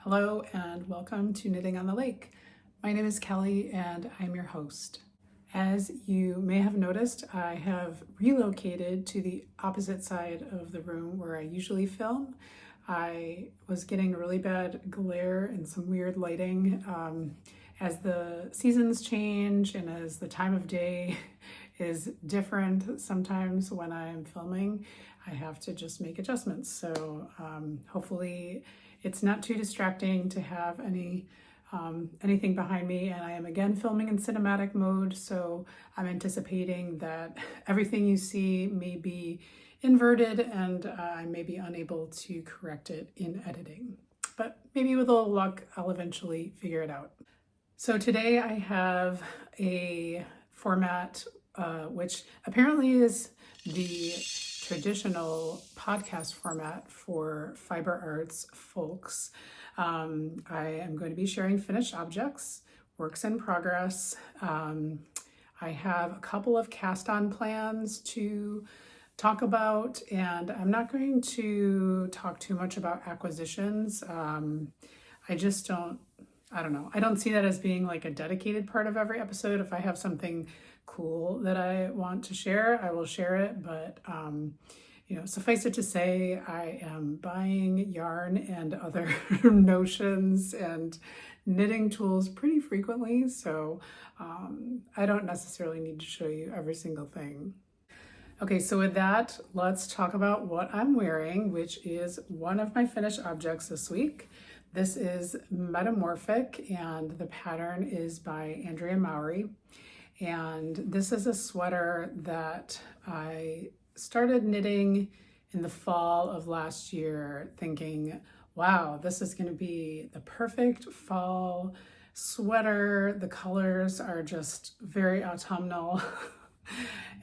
Hello and welcome to Knitting on the Lake. My name is Kelly and I'm your host. As you may have noticed, I have relocated to the opposite side of the room where I usually film. I was getting really bad glare and some weird lighting as the seasons change and as the time of day is different. Sometimes when I'm filming, I have to just make adjustments. So hopefully it's not too distracting to have anything behind me, and I am again filming in cinematic mode, so I'm anticipating that everything you see may be inverted and I may be unable to correct it in editing. But maybe with a little luck, I'll eventually figure it out. So today I have a format which apparently is the traditional podcast format for fiber arts folks. I am going to be sharing finished objects, works in progress. I have a couple of cast-on plans to talk about, and I'm not going to talk too much about acquisitions. I don't know. I don't see that as being like a dedicated part of every episode. If I have something cool that I want to share, I will share it. But, suffice it to say, I am buying yarn and other notions and knitting tools pretty frequently. So I don't necessarily need to show you every single thing. Okay, so with that, let's talk about what I'm wearing, which is one of my finished objects this week. This is Metamorphic, and the pattern is by Andrea Mowry. And this is a sweater that I started knitting in the fall of last year, thinking, wow, this is going to be the perfect fall sweater. The colors are just very autumnal.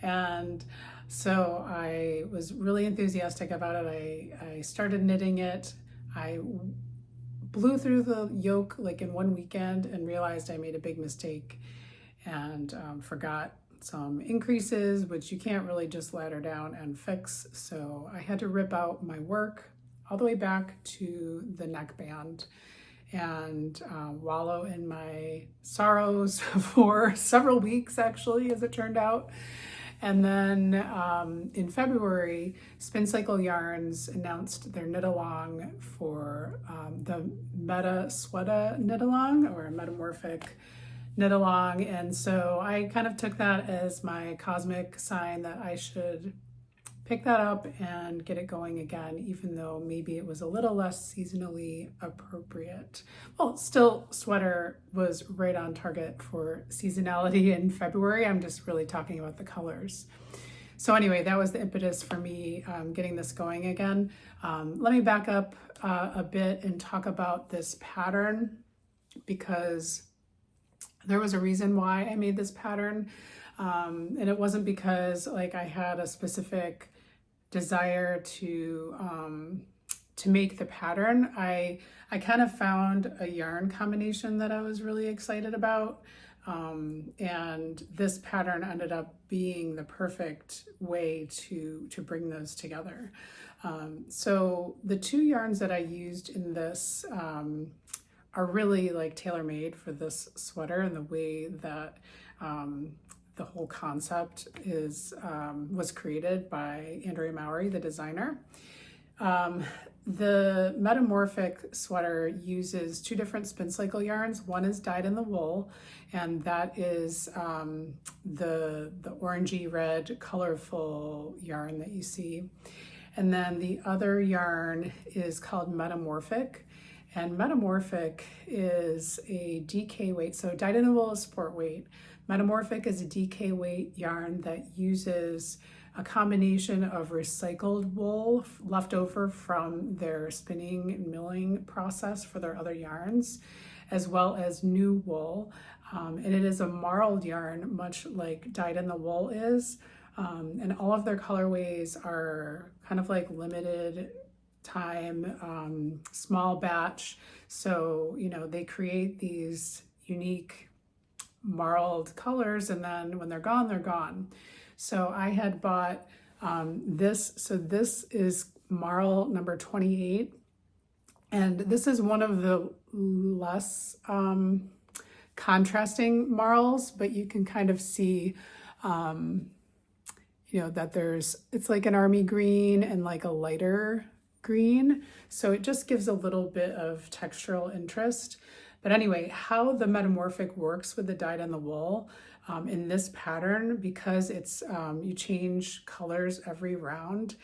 And so I was really enthusiastic about it. I started knitting it. I blew through the yoke like in one weekend and realized I made a big mistake and forgot some increases, which you can't really just ladder down and fix. So I had to rip out my work all the way back to the neckband and wallow in my sorrows for several weeks, actually, as it turned out. And then in February, Spincycle Yarns announced their knit along for the Meta Sweater knit along, or Metamorphic knit along. And so I kind of took that as my cosmic sign that I should pick that up and get it going again, even though maybe it was a little less seasonally appropriate. Well, still, sweater was right on target for seasonality in February. I'm just really talking about the colors. So anyway, that was the impetus for me getting this going again. Let me back up a bit and talk about this pattern, because there was a reason why I made this pattern. And it wasn't because like I had a specific desire to make the pattern. I kind of found a yarn combination that I was really excited about. And this pattern ended up being the perfect way to bring those together. So the two yarns that I used in this are really like tailor-made for this sweater, and the way that the whole concept was created by Andrea Mowry, the designer. The Metamorphic sweater uses two different Spincycle yarns. One is dyed in the wool, and that is the orangey red colorful yarn that you see. And then the other yarn is called Metamorphic. And Metamorphic is a DK weight. So dyed in the wool is sport weight. Metamorphic is a DK weight yarn that uses a combination of recycled wool left over from their spinning and milling process for their other yarns, as well as new wool. And it is a marled yarn, much like dyed in the wool is. And all of their colorways are kind of like limited time, small batch. So, they create these unique marled colors, and then when they're gone, they're gone. So I had bought this. So this is Marl number 28. And this is one of the less contrasting marls, but you can kind of see, that it's like an army green and like a lighter green. So it just gives a little bit of textural interest. But anyway, how the Metamorphic works with the dyed in the wool in this pattern, because it's you change colors every round,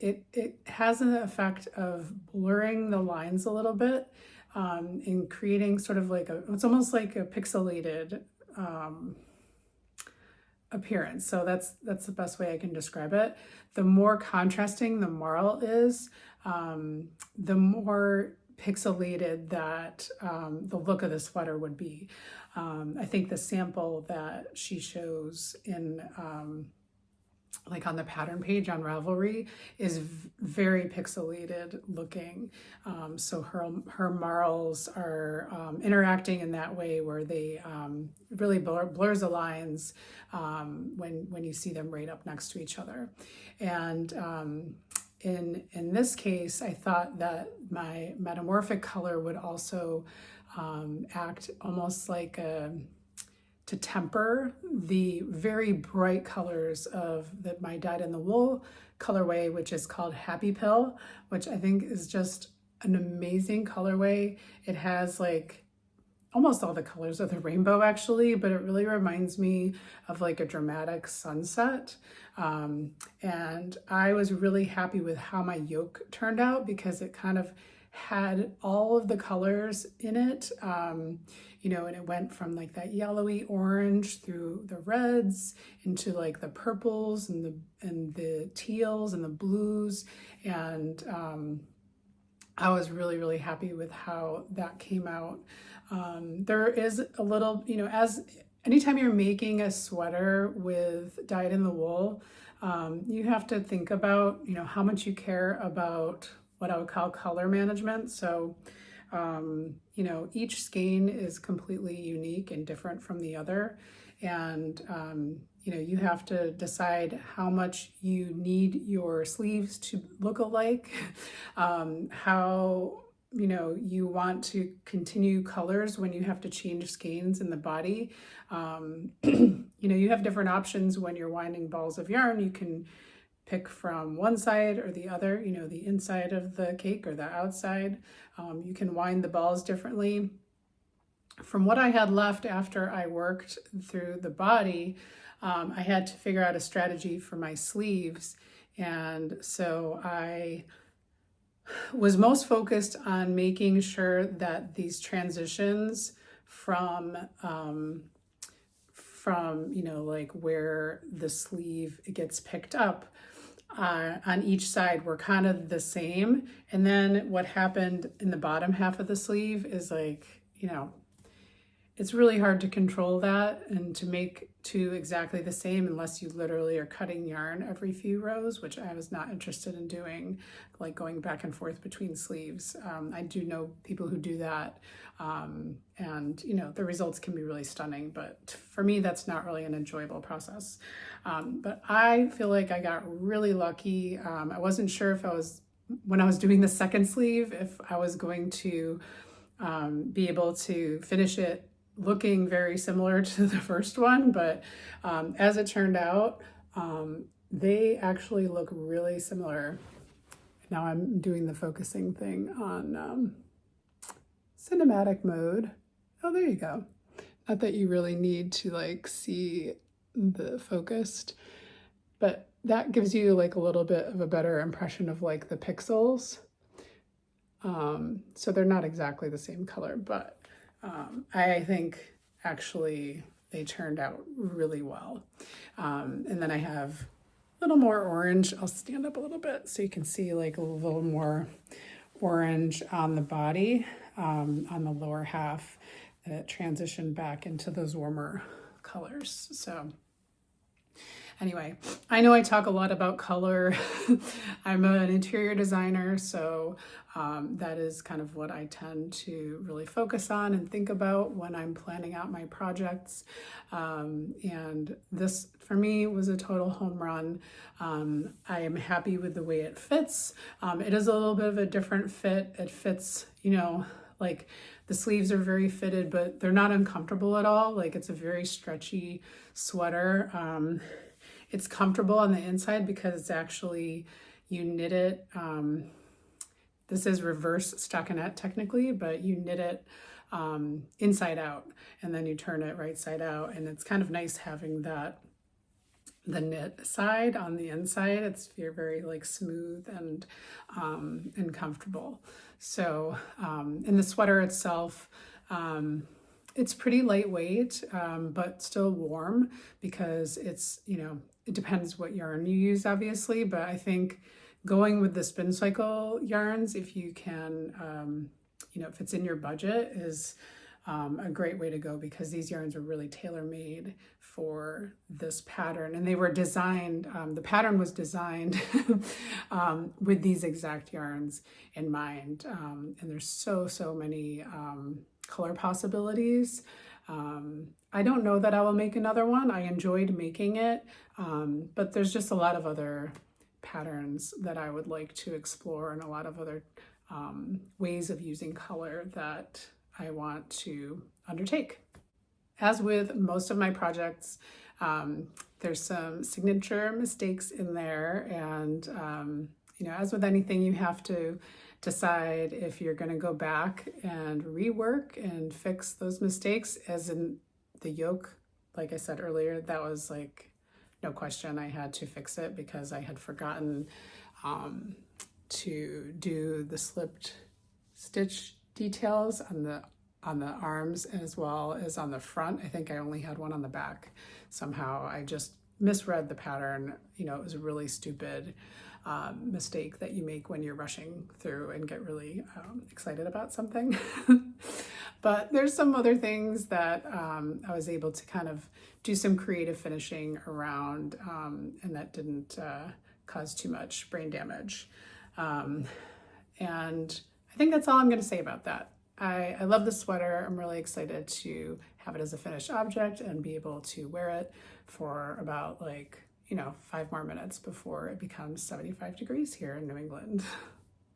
it has an effect of blurring the lines a little bit in creating sort of like it's almost like a pixelated appearance. So that's the best way I can describe it. The more contrasting the marl is, the more pixelated that the look of the sweater would be. I think the sample that she shows in like on the pattern page on Ravelry is very pixelated looking. So her marls are interacting in that way where they really blurs the lines when you see them right up next to each other. And in this case, I thought that my Metamorphic color would also act almost like to temper the very bright colors of my dyed in the wool colorway, which is called Happy Pill, which I think is just an amazing colorway. It has like almost all the colors of the rainbow actually, but it really reminds me of like a dramatic sunset. And I was really happy with how my yoke turned out because it kind of had all of the colors in it, and it went from like that yellowy orange through the reds into like the purples and the teals and the blues. And I was really, really happy with how that came out. There is a little, as anytime you're making a sweater with dyed in the wool, you have to think about, how much you care about what I would call color management. So, each skein is completely unique and different from the other. And, you have to decide how much you need your sleeves to look alike, how, you want to continue colors when you have to change skeins in the body. You have different options when you're winding balls of yarn. You can pick from one side or the other, the inside of the cake or the outside. You can wind the balls differently. From what I had left after I worked through the body, I had to figure out a strategy for my sleeves. And so I was most focused on making sure that these transitions from like where the sleeve gets picked up on each side were kind of the same. And then what happened in the bottom half of the sleeve is like, it's really hard to control that and to make two exactly the same unless you literally are cutting yarn every few rows, which I was not interested in doing, like going back and forth between sleeves. I do know people who do that, and the results can be really stunning, but for me, that's not really an enjoyable process. But I feel like I got really lucky. I wasn't sure when I was doing the second sleeve, if I was going to be able to finish it looking very similar to the first one, but as it turned out, they actually look really similar. Now I'm doing the focusing thing on cinematic mode. Oh, there you go. Not that you really need to like see the focused, but that gives you like a little bit of a better impression of like the pixels. So they're not exactly the same color, but I think actually they turned out really well. And then I have a little more orange. I'll stand up a little bit so you can see like a little more orange on the body, on the lower half that transitioned back into those warmer colors. So Anyway, I know I talk a lot about color. I'm an interior designer, so that is kind of what I tend to really focus on and think about when I'm planning out my projects. And this, for me, was a total home run. I am happy with the way it fits. It is a little bit of a different fit. It fits, you know, like the sleeves are very fitted, but they're not uncomfortable at all. Like it's a very stretchy sweater. It's comfortable on the inside because it's actually, you knit it, this is reverse stockinette technically, but you knit it inside out and then you turn it right side out. And it's kind of nice having that, the knit side on the inside. It's very like smooth and comfortable. So, in the sweater itself, it's pretty lightweight, but still warm because it's, you know, it depends what yarn you use, obviously, but I think going with the Spincycle yarns, if you can, you know, if it's in your budget, is a great way to go because these yarns are really tailor-made for this pattern. And they were designed, the pattern was designed with these exact yarns in mind. And there's so many color possibilities. I don't know that I will make another one. I enjoyed making it, but there's just a lot of other patterns that I would like to explore and a lot of other ways of using color that I want to undertake. As with most of my projects, there's some signature mistakes in there, and you know, as with anything, you have to decide if you're going to go back and rework and fix those mistakes. As in the yoke, like I said earlier, that was like no question. I had to fix it because I had forgotten to do the slipped stitch details on the arms as well as on the front. I think I only had one on the back. Somehow I just misread the pattern. You know, it was a really stupid mistake that you make when you're rushing through and get really excited about something. But there's some other things that I was able to kind of do some creative finishing around, and that didn't cause too much brain damage. And I think that's all I'm going to say about that. I love the sweater. I'm really excited to have it as a finished object and be able to wear it for about, like, you know, 5 more minutes before it becomes 75 degrees here in New England.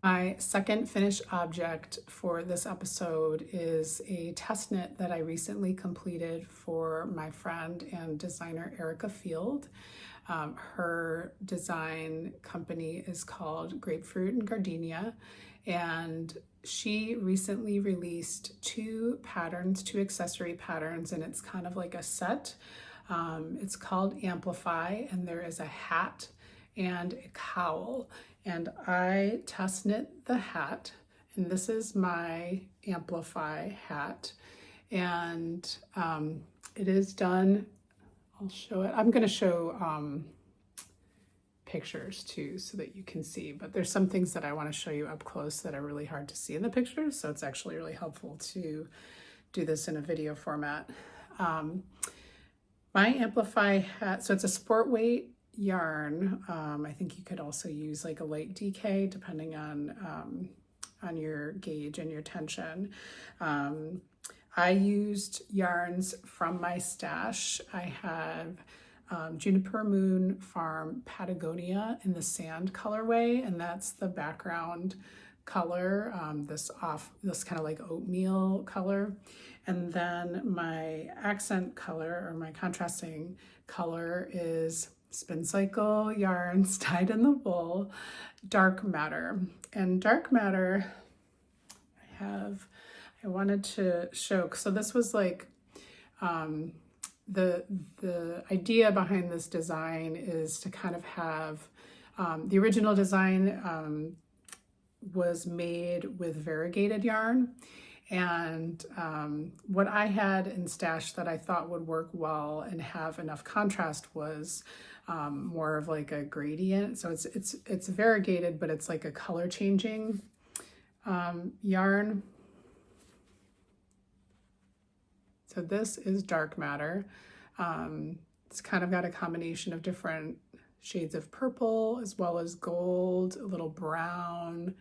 My second finished object for this episode is a test knit that I recently completed for my friend and designer Erika Field. Her design company is called Grapefruit and Gardenia, and she recently released 2 accessory patterns, and it's kind of like a set. It's called Amplify, and there is a hat and a cowl. And I test knit the hat, and this is my Amplify hat. And it is done, I'll show it. I'm gonna show pictures too so that you can see, but there's some things that I want to show you up close that are really hard to see in the pictures, so it's actually really helpful to do this in a video format. My Amplify hat, so it's a sport weight yarn. I think you could also use like a light DK depending on your gauge and your tension. I used yarns from my stash. I have Juniper Moon Farm Patagonia in the sand colorway, and that's the background color, this kind of like oatmeal color. And then my accent color, or my contrasting color, is Spincycle yarns dyed in the wool, Dark Matter. And Dark Matter, I wanted to show, so this was like, the idea behind this design is to kind of have, the original design was made with variegated yarn, and what I had in stash that I thought would work well and have enough contrast was more of like a gradient. So it's variegated, but it's like a color changing yarn. So this is Dark Matter. It's kind of got a combination of different shades of purple as well as gold, a little brown.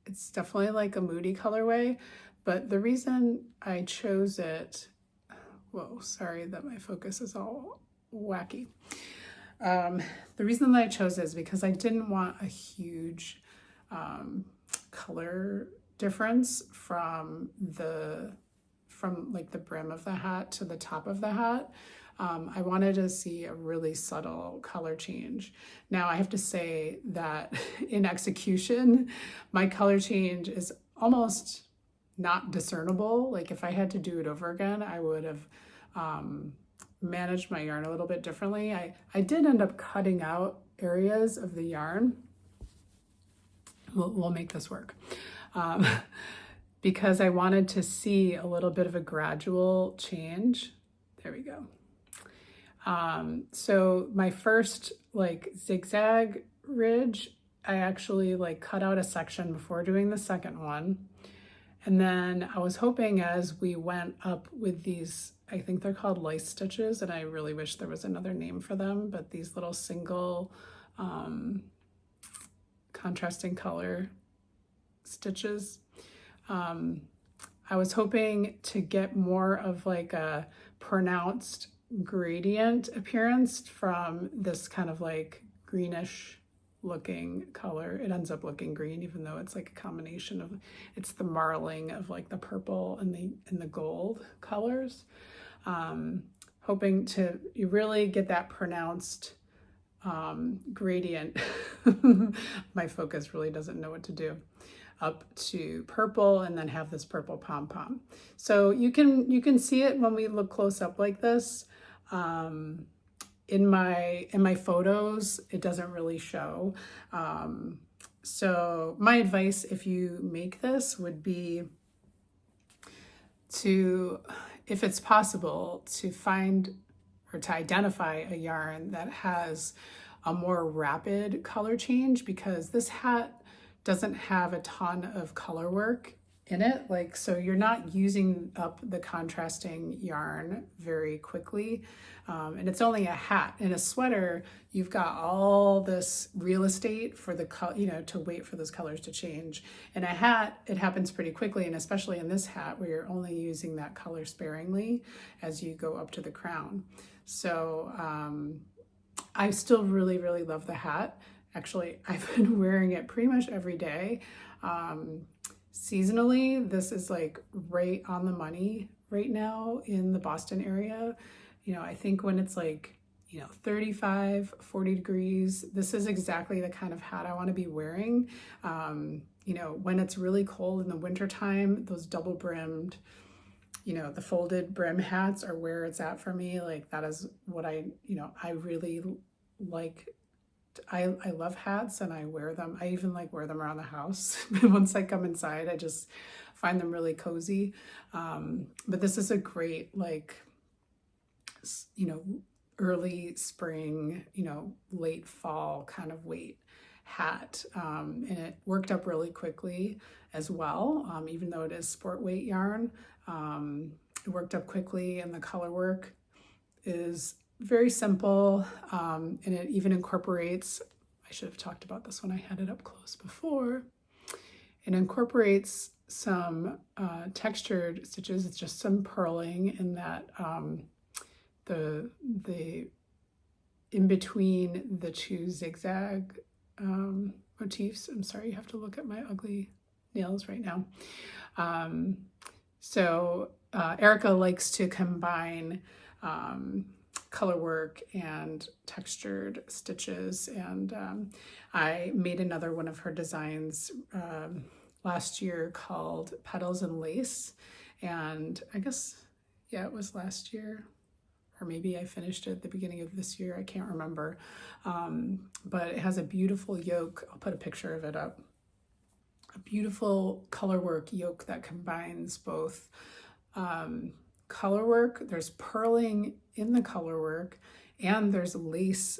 It's definitely like a moody colorway, but the reason I chose it, whoa, sorry that my focus is all wacky. The reason that I chose it is because I didn't want a huge color difference from like the brim of the hat to the top of the hat. I wanted to see a really subtle color change. Now I have to say that in execution, my color change is almost not discernible. Like if I had to do it over again, I would have managed my yarn a little bit differently. I did end up cutting out areas of the yarn. We'll make this work. Because I wanted to see a little bit of a gradual change. There we go. So my first like zigzag ridge, I actually like cut out a section before doing the second one. And then I was hoping as we went up with these, I think they're called lice stitches, and I really wish there was another name for them, but these little single contrasting color stitches. I was hoping to get more of like a pronounced gradient appearance from this kind of like greenish looking color. It ends up looking green, even though it's like a combination of, it's the marling of like the purple and the gold colors. Hoping to really get that pronounced gradient. My focus really doesn't know what to do. Up to purple and then have this purple pom-pom. So you can see it when we look close up like this. In my photos, it doesn't really show. So my advice if you make this would be to, if it's possible, to find or to identify a yarn that has a more rapid color change, because this hat doesn't have a ton of color work in it. Like, so you're not using up the contrasting yarn very quickly. And it's only a hat. In a sweater, you've got all this real estate for the to wait for those colors to change. In a hat, it happens pretty quickly, and especially in this hat where you're only using that color sparingly as you go up to the crown. So I still really, really love the hat. Actually, I've been wearing it pretty much every day. Seasonally, this is like right on the money right now in the Boston area. You know, I think when it's like, 35, 40 degrees, this is exactly the kind of hat I want to be wearing. When it's really cold in the wintertime, those double brimmed, the folded brim hats are where it's at for me. Like that is what I really like. I love hats and I wear them. I even like wear them around the house. Once I come inside, I just find them really cozy. But this is a great, early spring, late fall kind of weight hat. And it worked up really quickly as well. Even though it is sport weight yarn, it worked up quickly, and the color work is very simple, and it even incorporates, I should have talked about this when I had it up close before, it incorporates some textured stitches. It's just some purling in that the in between the two zigzag motifs. I'm sorry, you have to look at my ugly nails right now. So Erika likes to combine color work and textured stitches, and I made another one of her designs last year called Petals and Lace, and I guess it was last year, or maybe I finished it at the beginning of this year, I can't remember. But it has a beautiful yoke. I'll put a picture of it up. A beautiful color work yoke that combines both color work, there's purling in the color work, and there's lace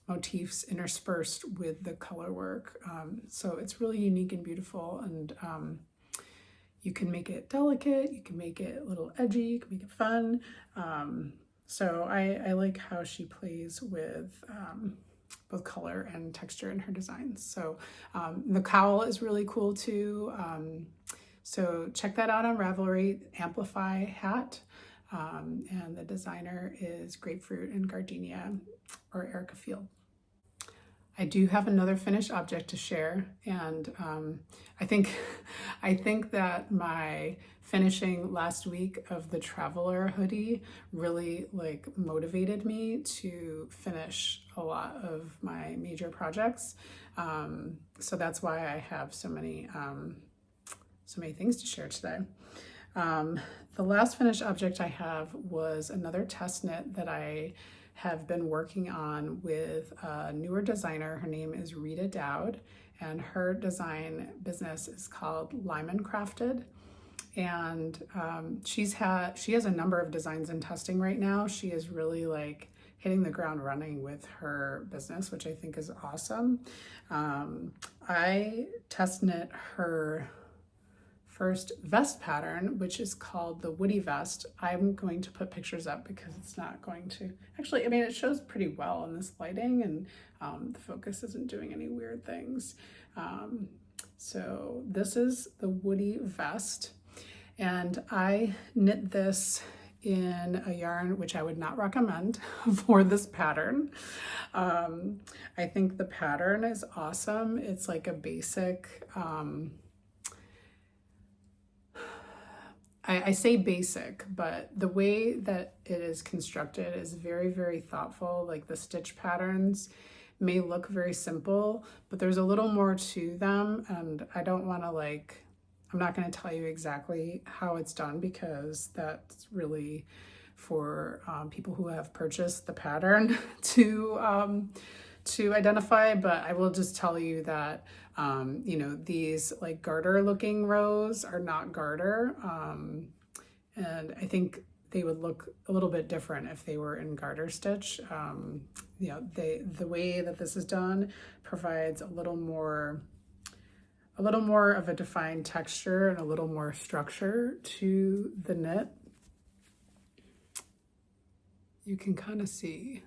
motifs interspersed with the color work. So it's really unique and beautiful, and you can make it delicate, you can make it a little edgy, you can make it fun. So I like how she plays with both color and texture in her designs. So the cowl is really cool too. So check that out on Ravelry, Amplify Hat. And the designer is Grapefruit and Gardenia or Erika Field. I do have another finished object to share, and I think that my finishing last week of the Traveler hoodie really like motivated me to finish a lot of my major projects. So that's why I have so many things to share today. The last finished object I have was another test knit that I have been working on with a newer designer. Her name is Rita Dowd, and her design business is called LimunCrafted. And she has a number of designs in testing right now. She is really like hitting the ground running with her business, which I think is awesome. I test knit her first vest pattern, which is called the Woody Vest. I'm going to put pictures up because it's not going to, actually, I mean, it shows pretty well in this lighting, and the focus isn't doing any weird things. So this is the Woody Vest, and I knit this in a yarn which I would not recommend for this pattern. I think the pattern is awesome. It's like a basic, I say basic, but the way that it is constructed is very, very thoughtful. Like the stitch patterns may look very simple, but there's a little more to them, and I don't want to I'm not going to tell you exactly how it's done because that's really for people who have purchased the pattern to identify, but I will just tell you that these like garter looking rows are not garter, and I think they would look a little bit different if they were in garter stitch. The way that this is done provides a little more of a defined texture and a little more structure to the knit. You can kind of see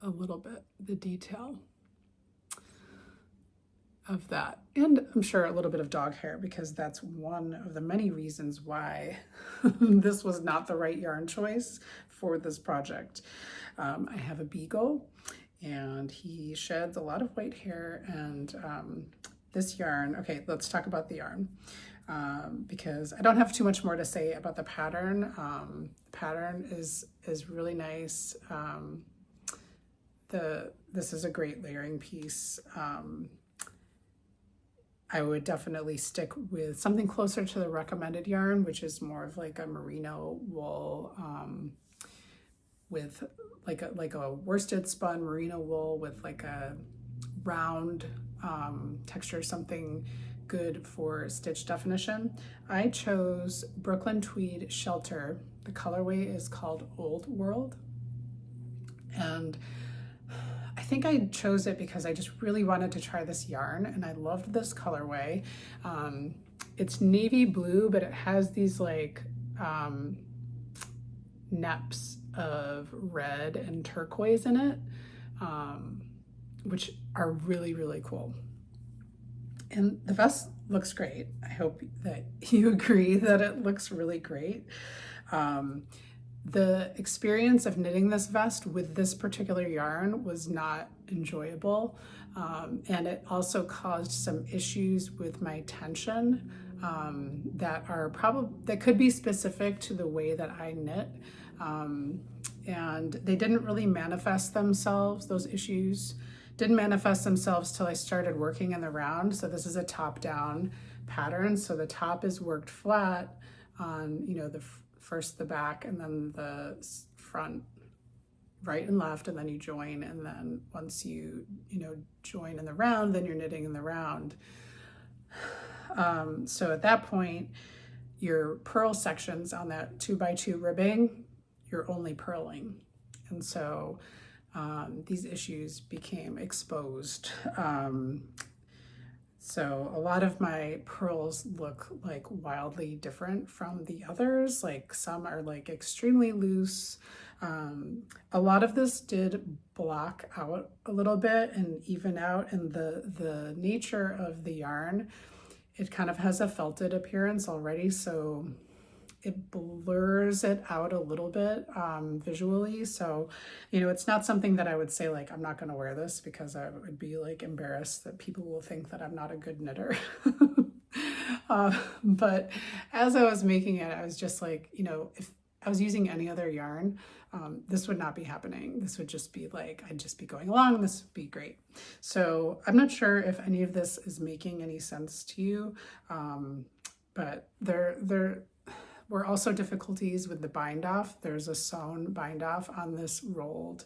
a little bit the detail of that, and I'm sure a little bit of dog hair, because that's one of the many reasons why this was not the right yarn choice for this project. I have a beagle, and he sheds a lot of white hair, and this yarn, okay, let's talk about the yarn, because I don't have too much more to say about the pattern. The pattern is really nice. This is a great layering piece. I would definitely stick with something closer to the recommended yarn, which is more of like a merino wool, with like a worsted spun merino wool with like a round texture, something good for stitch definition. I chose Brooklyn Tweed Shelter. The colorway is called Old World, and I think I chose it because I just really wanted to try this yarn, and I loved this colorway. It's navy blue, but it has these like neps of red and turquoise in it, which are really, really cool. And the vest looks great. I hope that you agree that it looks really great. The experience of knitting this vest with this particular yarn was not enjoyable, and it also caused some issues with my tension that could be specific to the way that I knit, and they didn't really manifest themselves. Those issues didn't manifest themselves till I started working in the round. So this is a top-down pattern, so the top is worked flat on first the back and then the front, right and left, and then you join, and then once you join in the round, then you're knitting in the round. So at that point, your purl sections on that 2x2 ribbing, you're only purling, and so these issues became exposed. So a lot of my pearls look like wildly different from the others. Like some are like extremely loose. A lot of this did block out a little bit and even out, and the nature of the yarn, it kind of has a felted appearance already, so it blurs it out a little bit visually. So, you know, it's not something that I would say like, I'm not going to wear this, because I would be like embarrassed that people will think that I'm not a good knitter. But as I was making it, I was just like, you know, if I was using any other yarn, this would not be happening. This would just be like, I'd just be going along. This would be great. So I'm not sure if any of this is making any sense to you, but there were also difficulties with the bind off. There's a sewn bind off on this rolled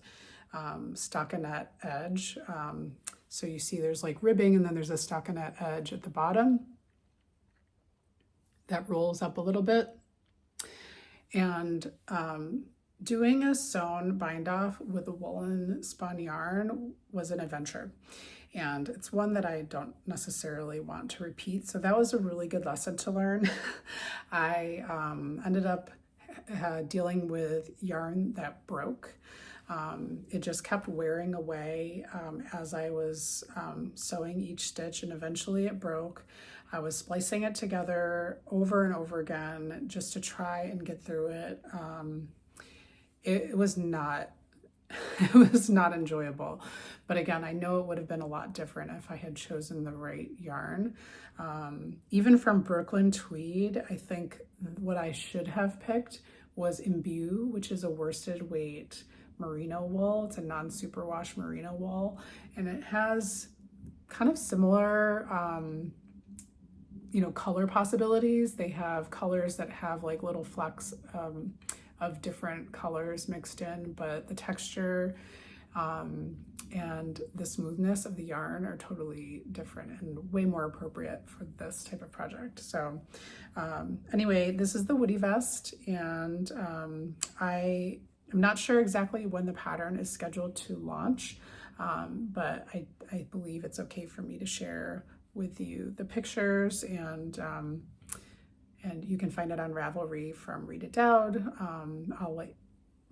stockinette edge. So you see there's like ribbing, and then there's a stockinette edge at the bottom that rolls up a little bit. And doing a sewn bind off with a woolen spun yarn was an adventure. And it's one that I don't necessarily want to repeat. So that was a really good lesson to learn. I ended up dealing with yarn that broke. It just kept wearing away as I was sewing each stitch, and eventually it broke. I was splicing it together over and over again just to try and get through it. It was not it was not enjoyable. But again, I know it would have been a lot different if I had chosen the right yarn. Even from Brooklyn Tweed, I think what I should have picked was Imbue, which is a worsted weight merino wool. It's a non-superwash merino wool, and it has kind of similar you know, color possibilities. They have colors that have like little flecks of different colors mixed in, but the texture and the smoothness of the yarn are totally different and way more appropriate for this type of project. So anyway, this is the Woody vest, and I am not sure exactly when the pattern is scheduled to launch, but I believe it's okay for me to share with you the pictures, and you can find it on Ravelry from Rita Dowd. I'll let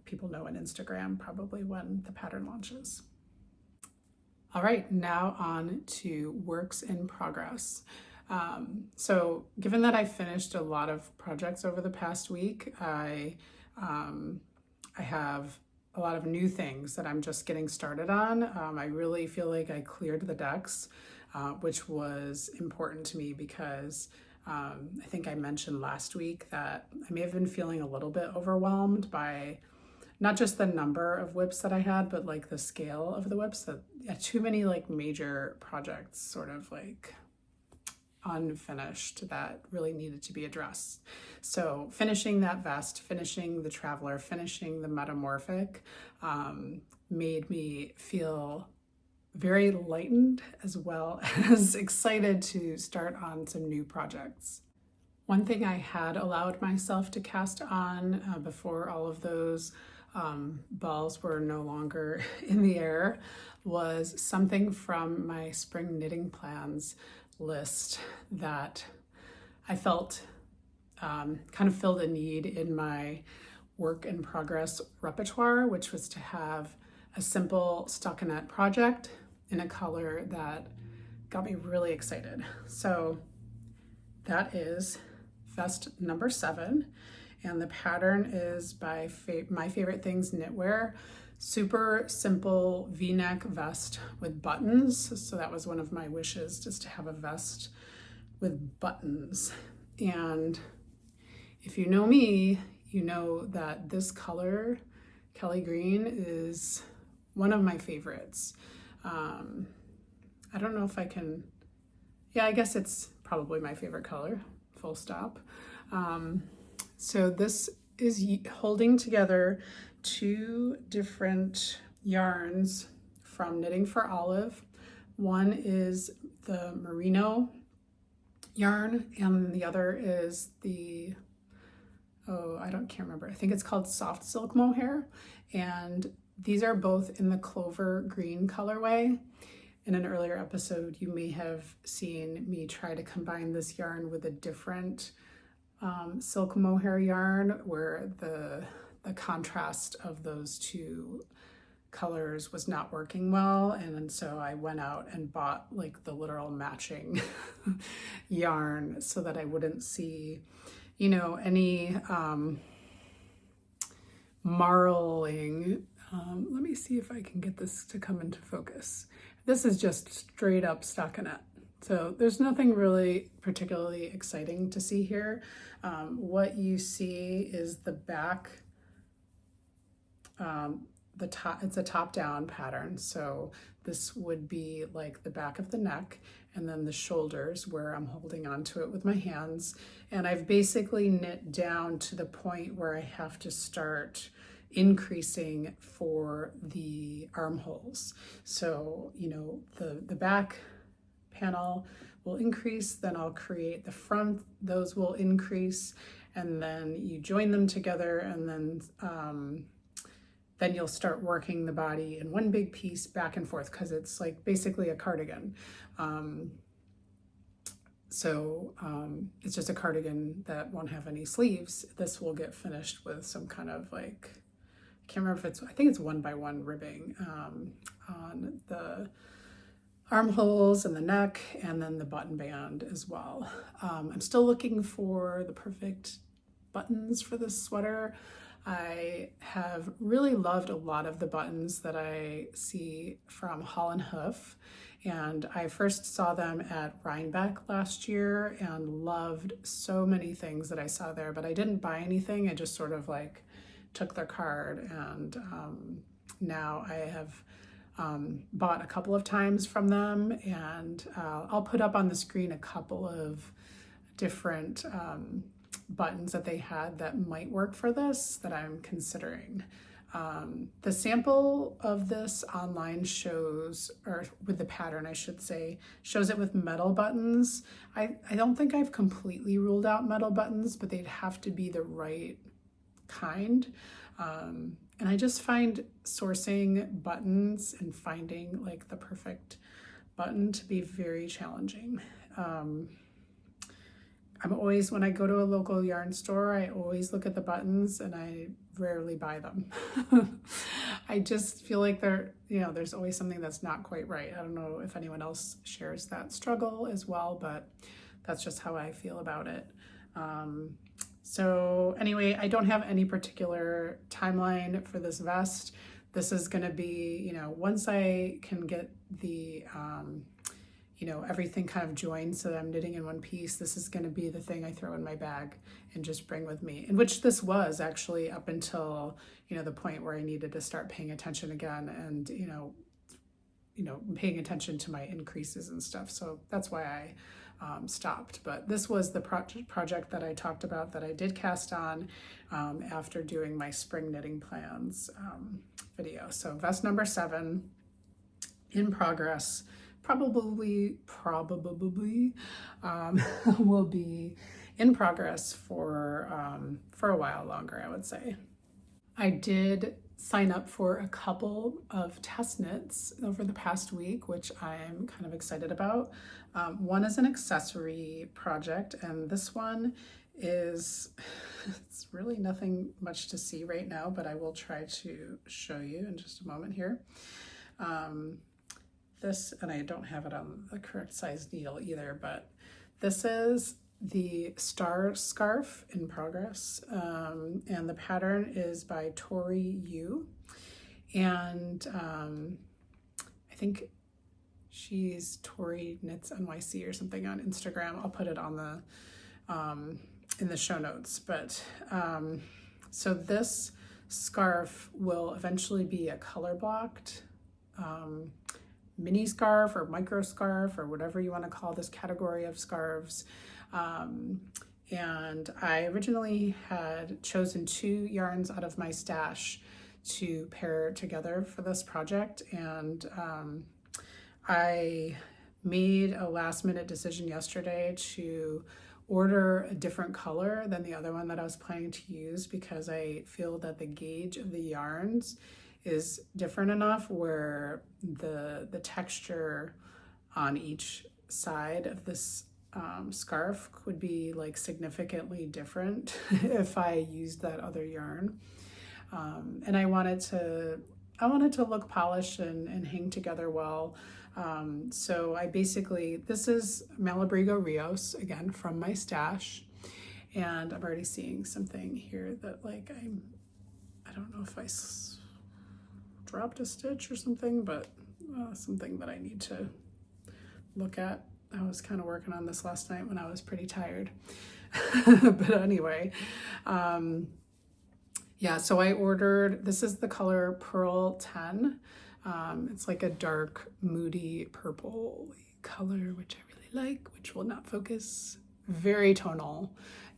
people know on Instagram probably when the pattern launches. All right, now on to works in progress. So given that I finished a lot of projects over the past week, I have a lot of new things that I'm just getting started on. I really feel like I cleared the decks, which was important to me because I think I mentioned last week that I may have been feeling a little bit overwhelmed by not just the number of whips that I had, but like the scale of the whips. That too many like major projects sort of like unfinished that really needed to be addressed. So finishing that vest, finishing the Traveler, finishing the Metamorphic made me feel very lightened as well as excited to start on some new projects. One thing I had allowed myself to cast on before all of those balls were no longer in the air was something from my spring knitting plans list that I felt kind of filled a need in my work in progress repertoire, which was to have a simple stockinette project in a color that got me really excited. So that is vest number 7, and the pattern is by My Favorite Things Knitwear. Super simple V-neck vest with buttons. So that was one of my wishes, just to have a vest with buttons. And if you know me, you know that this color, Kelly Green, is one of my favorites. I don't know if I can, yeah, I guess it's probably my favorite color, full stop. So this is holding together 2 different yarns from Knitting for Olive. One is the Merino yarn, and the other is the, I can't remember. I think it's called Soft Silk Mohair. And these are both in the Clover green colorway. in an earlier episode, you may have seen me try to combine this yarn with a different silk mohair yarn where the contrast of those two colors was not working well, and so I went out and bought like the literal matching yarn so that I wouldn't see, you know, any marling. Let me see if I can get this to come into focus. This is just straight up stockinette. So there's nothing really particularly exciting to see here. What you see is the back, the top, it's a top-down pattern. So this would be like the back of the neck and then the shoulders where I'm holding onto it with my hands. And I've basically knit down to the point where I have to start increasing for the armholes. So, you know, the back panel will increase, then I'll create the front, those will increase, and then you join them together, and then you'll start working the body in one big piece back and forth, because it's like basically a cardigan. It's just a cardigan that won't have any sleeves. This will get finished with some kind of like, I can't remember if it's, I think it's 1x1 ribbing on the armholes and the neck, and then the button band as well. I'm still looking for the perfect buttons for this sweater. I have really loved a lot of the buttons that I see from Hall & Hoof, and I first saw them at Rhinebeck last year and loved so many things that I saw there, but I didn't buy anything. I just sort of like took their card, and now I have bought a couple of times from them, and I'll put up on the screen a couple of different buttons that they had that might work for this that I'm considering. The sample of this online shows, or with the pattern I should say, shows it with metal buttons. I don't think I've completely ruled out metal buttons, but they'd have to be the right kind. And I just find sourcing buttons and finding like the perfect button to be very challenging. I'm always, when I go to a local yarn store, I always look at the buttons and I rarely buy them. I just feel like there's always something that's not quite right. I don't know if anyone else shares that struggle as well, but that's just how I feel about it. So anyway, I don't have any particular timeline for this vest. This is going to be, once I can get the, everything kind of joined so that I'm knitting in one piece, this is going to be the thing I throw in my bag and just bring with me, in which this was actually up until, the point where I needed to start paying attention again and, paying attention to my increases and stuff. So that's why I stopped. But this was the project that I talked about that I did cast on after doing my spring knitting plans video. So vest number 7 in progress, probably will be in progress for a while longer, I would say. I did sign up for a couple of test knits over the past week, which I'm kind of excited about. One is an accessory project, and this one is, it's really nothing much to see right now, but I will try to show you in just a moment here. This, and I don't have it on the correct size needle either, but this is the star scarf in progress, and the pattern is by Tori Yu, and I think she's Tori Knits NYC or something on Instagram. I'll put it on the in the show notes. But so this scarf will eventually be a color blocked mini scarf or micro scarf or whatever you want to call this category of scarves. And I originally had chosen 2 yarns out of my stash to pair together for this project, and I made a last minute decision yesterday to order a different color than the other one that I was planning to use, because I feel that the gauge of the yarns is different enough where the texture on each side of this scarf would be like significantly different if I used that other yarn. And I wanted to look polished and hang together well. So I basically, this is Malabrigo Rios, again, from my stash. And I'm already seeing something here that like I don't know if I dropped a stitch or something, but something that I need to look at. I was kind of working on this last night when I was pretty tired. But anyway, yeah, so I ordered, this is the color Pearl 10. It's like a dark, moody purple color, which I really like, which will not focus. Very tonal.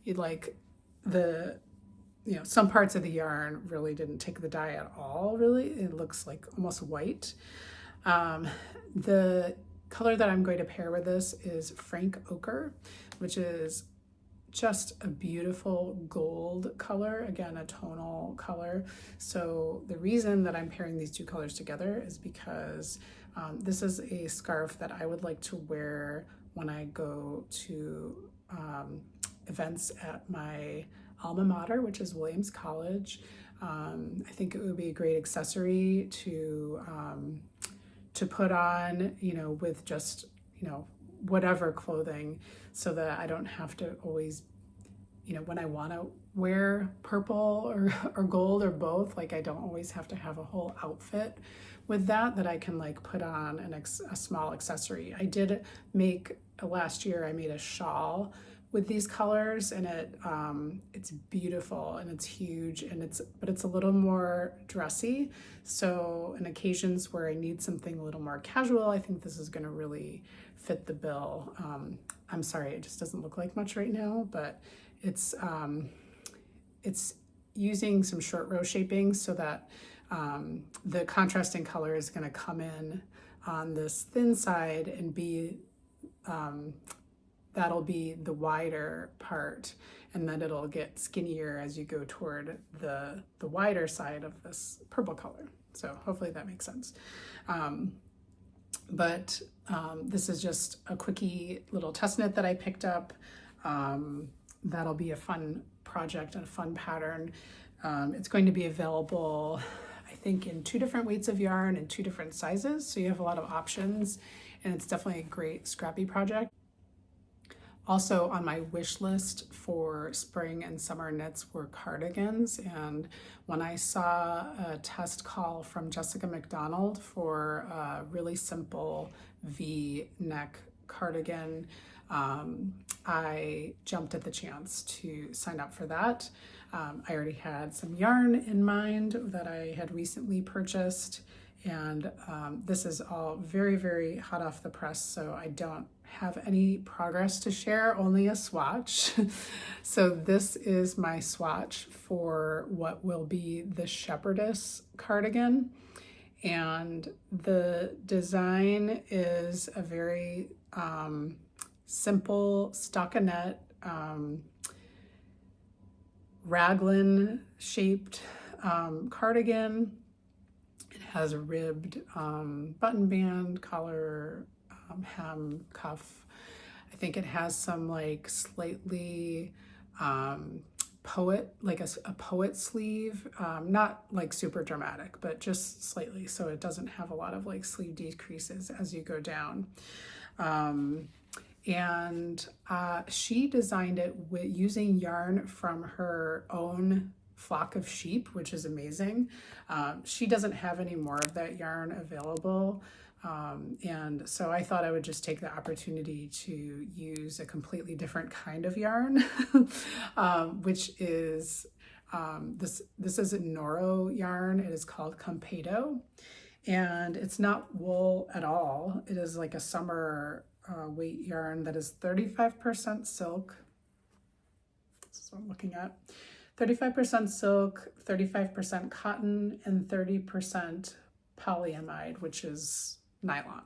You'd like some parts of the yarn really didn't take the dye at all, really. It looks like almost white. The color that I'm going to pair with this is Frank Ochre, which is just a beautiful gold color, again, a tonal color. So the reason that I'm pairing these two colors together is because this is a scarf that I would like to wear when I go to events at my alma mater, which is Williams College. I think it would be a great accessory to put on, with just, whatever clothing, so that I don't have to always, when I want to wear purple or gold or both, like I don't always have to have a whole outfit with that I can like put on a small accessory. I did make, last year I made a shawl with these colors, and it's beautiful and it's huge, but it's a little more dressy. So in occasions where I need something a little more casual, I think this is going to really fit the bill. I'm sorry, it just doesn't look like much right now, but it's using some short row shaping so that the contrasting color is going to come in on this thin side and be that'll be the wider part, and then it'll get skinnier as you go toward the wider side of this purple color. So hopefully that makes sense. But this is just a quickie little test knit that I picked up. That'll be a fun project and a fun pattern. It's going to be available, I think, in 2 different weights of yarn and 2 different sizes. So you have a lot of options, and it's definitely a great scrappy project. Also on my wish list for spring and summer knits were cardigans, and when I saw a test call from Jessica McDonald for a really simple V-neck cardigan, I jumped at the chance to sign up for that. I already had some yarn in mind that I had recently purchased, and this is all very, very hot off the press, so I don't have any progress to share, only a swatch. So this is my swatch for what will be the Shepherdess cardigan, and the design is a very simple stockinette raglan shaped cardigan. It has a ribbed button band, collar, hem, cuff. I think it has some like slightly poet, like a poet sleeve, not like super dramatic, but just slightly, so it doesn't have a lot of like sleeve decreases as you go down. And she designed it using yarn from her own flock of sheep, which is amazing. She doesn't have any more of that yarn available. And so I thought I would just take the opportunity to use a completely different kind of yarn, which is, this is a Noro yarn. It is called Kompeito, and it's not wool at all. It is like a summer weight yarn that is 35% silk. This is what I'm looking at. 35% silk, 35% cotton, and 30% polyamide, which is nylon.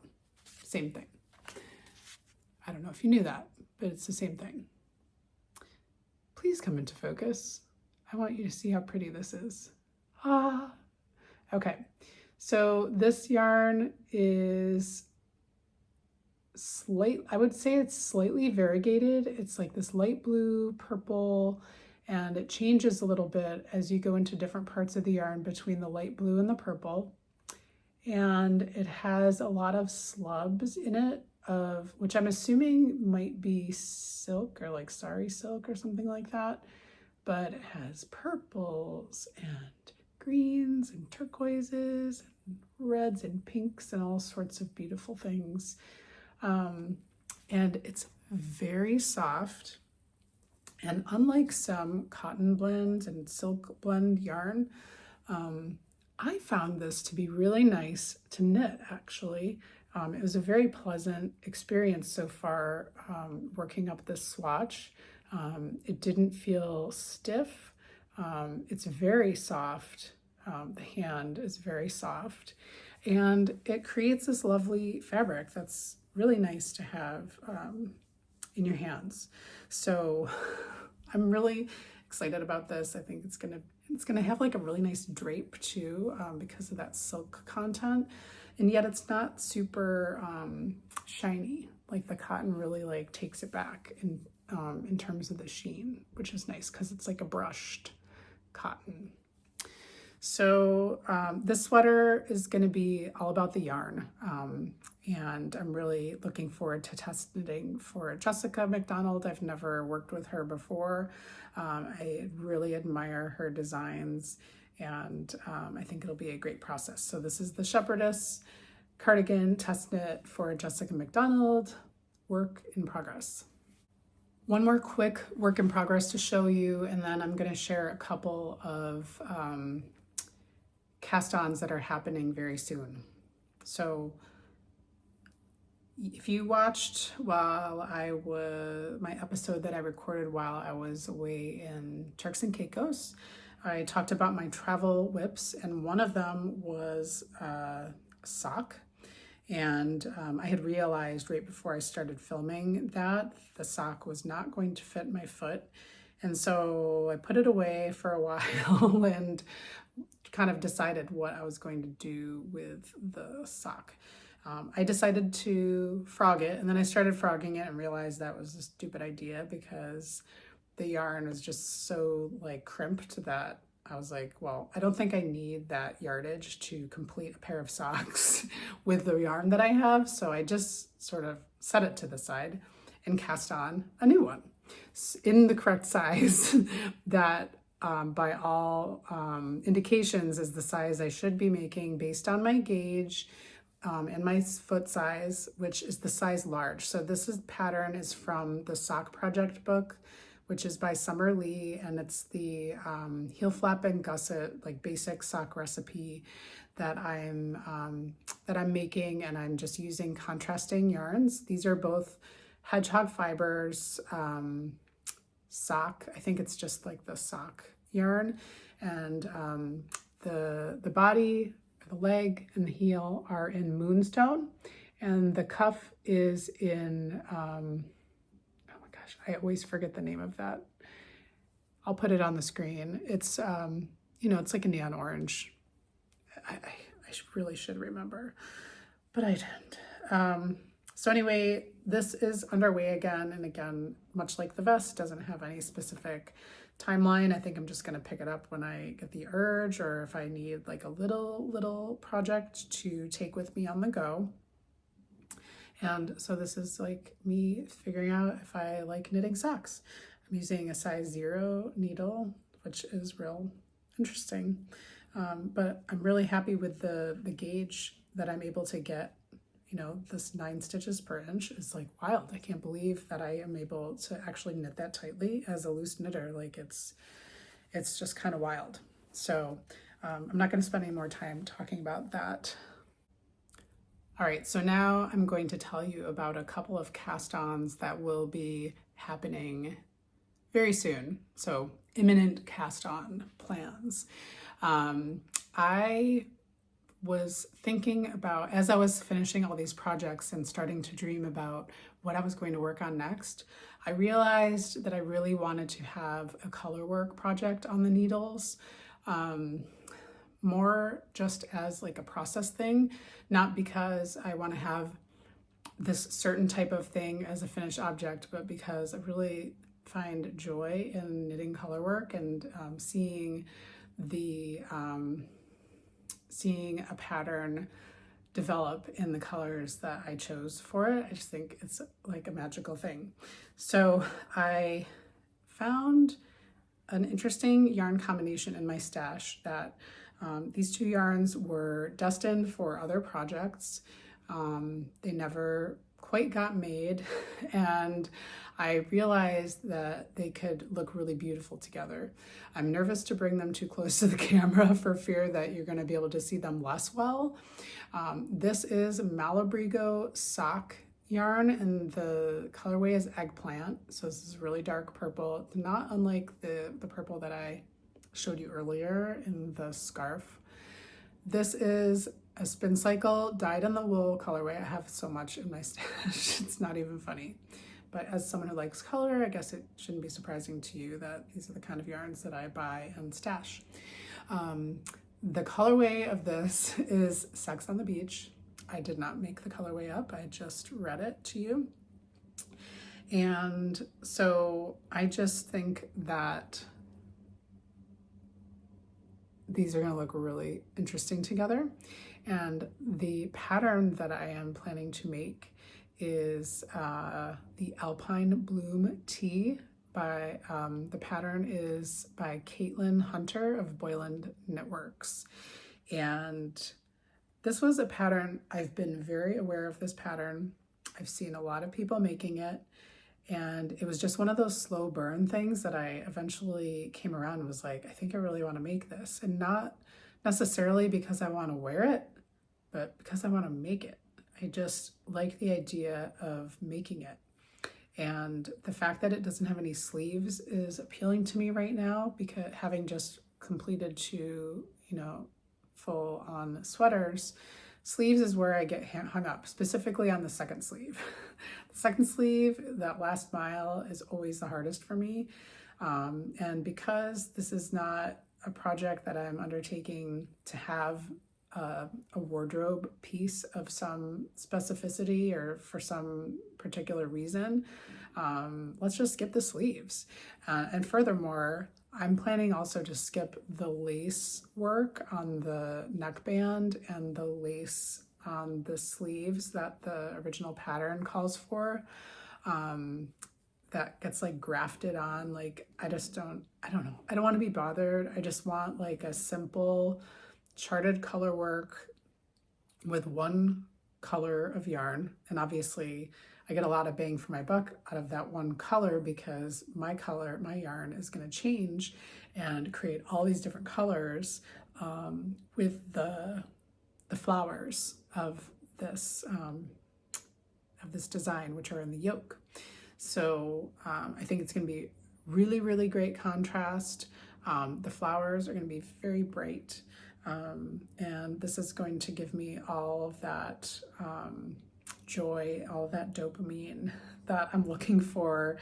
Same thing. I don't know if you knew that, but it's the same thing. Please come into focus. I want you to see how pretty this is. Okay, so this yarn is I would say it's slightly variegated. It's like this light blue, purple, and it changes a little bit as you go into different parts of the yarn between the light blue and the purple. And it has a lot of slubs in it, of which I'm assuming might be silk or like sari silk or something like that. But it has purples and greens and turquoises and reds and pinks and all sorts of beautiful things. And it's very soft. And unlike some cotton blends and silk blend yarn, I found this to be really nice to knit, actually. It was a very pleasant experience so far, working up this swatch. It didn't feel stiff. It's very soft. The hand is very soft. And it creates this lovely fabric that's really nice to have in your hands. So I'm really excited about this. I think it's gonna have like a really nice drape too, because of that silk content, and yet it's not super shiny. Like the cotton really like takes it back in terms of the sheen, which is nice because it's like a brushed cotton. So this sweater is going to be all about the yarn, and I'm really looking forward to test knitting for Jessica McDonald. I've never worked with her before. I really admire her designs, and I think it'll be a great process. So this is the Shepherdess Cardigan test knit for Jessica McDonald, work in progress. One more quick work in progress to show you, and then I'm going to share a couple of cast-ons that are happening very soon. So if you watched my episode that I recorded while I was away in Turks and Caicos, I talked about my travel whips, and one of them was a sock. And I had realized right before I started filming that the sock was not going to fit my foot. And so I put it away for a while and kind of decided what I was going to do with the sock. I decided to frog it, and then I started frogging it and realized that was a stupid idea because the yarn was just so like crimped that I was like, well, I don't think I need that yardage to complete a pair of socks with the yarn that I have. So I just sort of set it to the side and cast on a new one in the correct size that by all indications is the size I should be making based on my gauge and my foot size, which is the size large. So this pattern is from the Sock Project book, which is by Summer Lee, and it's the heel flap and gusset, like basic sock recipe that I'm making, and I'm just using contrasting yarns. These are both hedgehog fibers, sock. I think it's just like the sock yarn, and the body, the leg, and the heel are in Moonstone, and the cuff is in I always forget the name of that. I'll put it on the screen. It's, it's like a neon orange. I really should remember, but I didn't. So anyway, this is underway again. And again, much like the vest, doesn't have any specific timeline. I think I'm just going to pick it up when I get the urge, or if I need like a little project to take with me on the go. And so this is like me figuring out if I like knitting socks. I'm using a size 0 needle, which is real interesting. But I'm really happy with the gauge that I'm able to get. This 9 stitches per inch is like wild. I can't believe that I am able to actually knit that tightly as a loose knitter. Like it's just kind of wild. So I'm not going to spend any more time talking about that. All right, so now I'm going to tell you about a couple of cast-ons that will be happening very soon. So imminent cast-on plans. I was thinking about, as I was finishing all these projects and starting to dream about what I was going to work on next, I realized that I really wanted to have a color work project on the needles. more just as like a process thing, not because I want to have this certain type of thing as a finished object, but because I really find joy in knitting color work and seeing a pattern develop in the colors that I chose for it. I just think it's like a magical thing. So I found an interesting yarn combination in my stash that these two yarns were destined for other projects. They never quite got made, and I realized that they could look really beautiful together. I'm nervous to bring them too close to the camera for fear that you're going to be able to see them less well. This is Malabrigo sock yarn, and the colorway is Eggplant. So this is really dark purple, not unlike the purple that I showed you earlier in the scarf. This is a Spincycle dyed in the wool colorway. I have so much in my stash, it's not even funny. But as someone who likes color, I guess it shouldn't be surprising to you that these are the kind of yarns that I buy and stash. The colorway of this is Sex on the Beach. I did not make the colorway up, I just read it to you. And so I just think that these are going to look really interesting together. And the pattern that I am planning to make is the Alpine Bloom Tea by, the pattern is by Caitlin Hunter of Boyland Knitworks. And this was a pattern, I've been very aware of this pattern. I've seen a lot of people making it. And it was just one of those slow burn things that I eventually came around and was like, I think I really want to make this. And not necessarily because I want to wear it, but because I want to make it. I just like the idea of making it. And the fact that it doesn't have any sleeves is appealing to me right now, because having just completed two, full on sweaters, sleeves is where I get hung up, specifically on the second sleeve. The second sleeve, that last mile, is always the hardest for me. And because this is not a project that I'm undertaking to have a wardrobe piece of some specificity or for some particular reason, let's just skip the sleeves. And furthermore, I'm planning also to skip the lace work on the neckband and the lace on the sleeves that the original pattern calls for. That gets like grafted on. Like, I don't know. I don't want to be bothered. I just want like a simple charted color work with one color of yarn. And obviously I get a lot of bang for my buck out of that one color, because my yarn is going to change and create all these different colors with the flowers of this design, which are in the yoke. So I think it's going to be really, really great contrast. The flowers are going to be very bright. And this is going to give me all of that joy, all of that dopamine that I'm looking for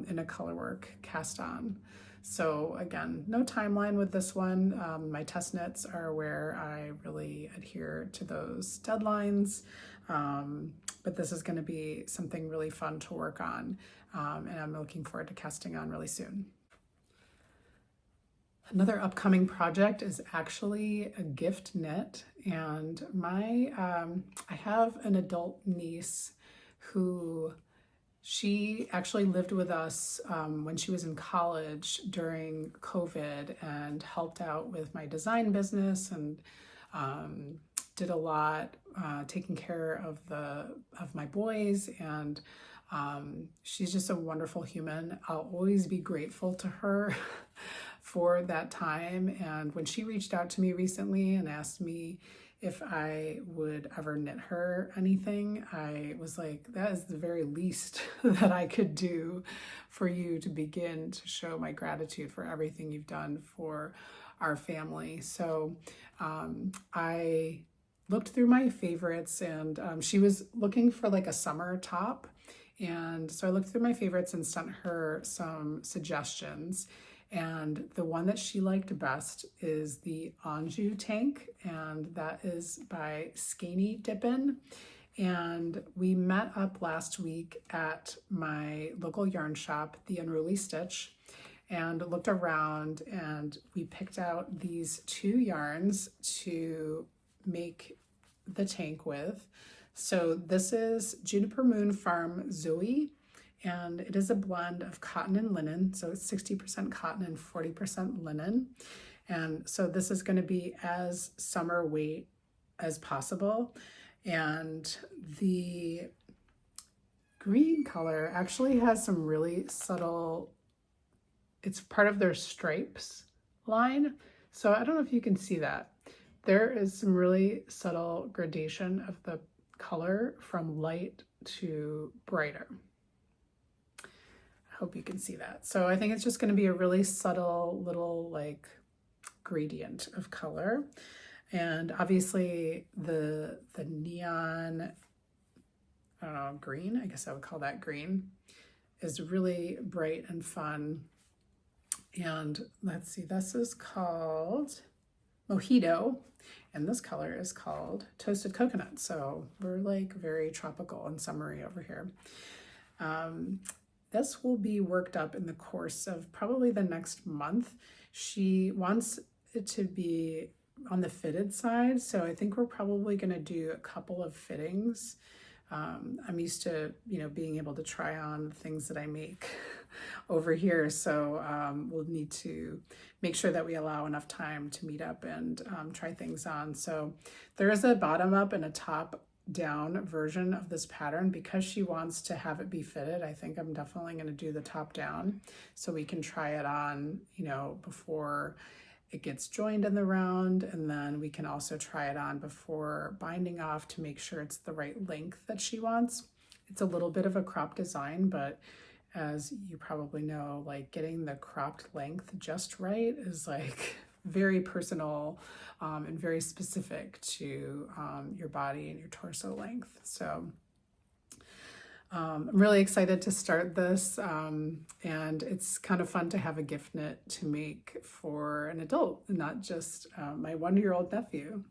in a color work cast on. So again, no timeline with this one. My test knits are where I really adhere to those deadlines. But this is going to be something really fun to work on. And I'm looking forward to casting on really soon. Another upcoming project is actually a gift knit, and I have an adult niece who, she actually lived with us when she was in college during COVID and helped out with my design business and did a lot taking care of my boys, and she's just a wonderful human. I'll always be grateful to her for that time. And when she reached out to me recently and asked me if I would ever knit her anything, I was like, that is the very least that I could do for you to begin to show my gratitude for everything you've done for our family. So I looked through my favorites, and she was looking for like a summer top. And so I looked through my favorites and sent her some suggestions. And the one that she liked best is the Anjou tank, and that is by Skeiny Dippin'. And we met up last week at my local yarn shop, The Unruly Stitch, and looked around, and we picked out these 2 yarns to make the tank with. So this is Juniper Moon Farm Zoe, and it is a blend of cotton and linen. So it's 60% cotton and 40% linen. And so this is going to be as summer weight as possible. And the green color actually has some really subtle, it's part of their stripes line. So I don't know if you can see that. There is some really subtle gradation of the color from light to brighter. I hope you can see that. So I think it's just going to be a really subtle little like gradient of color. And obviously the neon, I don't know, green, I guess I would call that green, is really bright and fun. And let's see, this is called Mojito, and this color is called Toasted Coconut. So we're like very tropical and summery over here. This will be worked up in the course of probably the next month. She wants it to be on the fitted side, so I think we're probably going to do a couple of fittings. I'm used to, being able to try on things that I make over here, so we'll need to make sure that we allow enough time to meet up and try things on. So there is a bottom up and a top down version of this pattern. Because she wants to have it be fitted, I think I'm definitely going to do the top down so we can try it on, before it gets joined in the round, and then we can also try it on before binding off to make sure it's the right length that she wants. It's a little bit of a crop design, but as you probably know, like getting the cropped length just right is like very personal and very specific to your body and your torso length. So I'm really excited to start this, and it's kind of fun to have a gift knit to make for an adult, not just my 1-year-old nephew.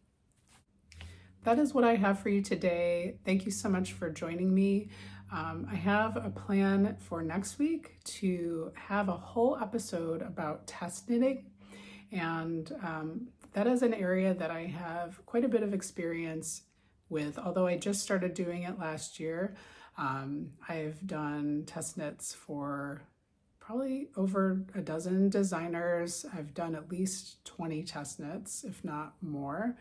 That is what I have for you today. Thank you so much for joining me. I have a plan for next week to have a whole episode about test knitting, and that is an area that I have quite a bit of experience with, although I just started doing it last year. I've done test knits for probably over a dozen designers. I've done at least 20 test knits, if not more.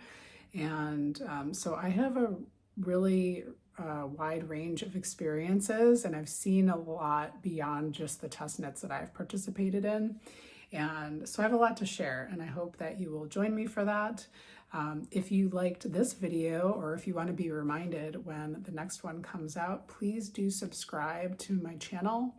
And so I have a really wide range of experiences, and I've seen a lot beyond just the test knits that I've participated in. And so I have a lot to share, and I hope that you will join me for that. If you liked this video, or if you want to be reminded when the next one comes out, please do subscribe to my channel.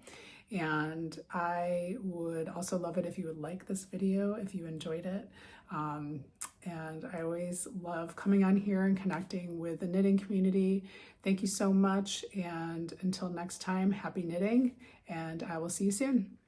And I would also love it if you would like this video, if you enjoyed it. And I always love coming on here and connecting with the knitting community. Thank you so much. And until next time, happy knitting, and I will see you soon.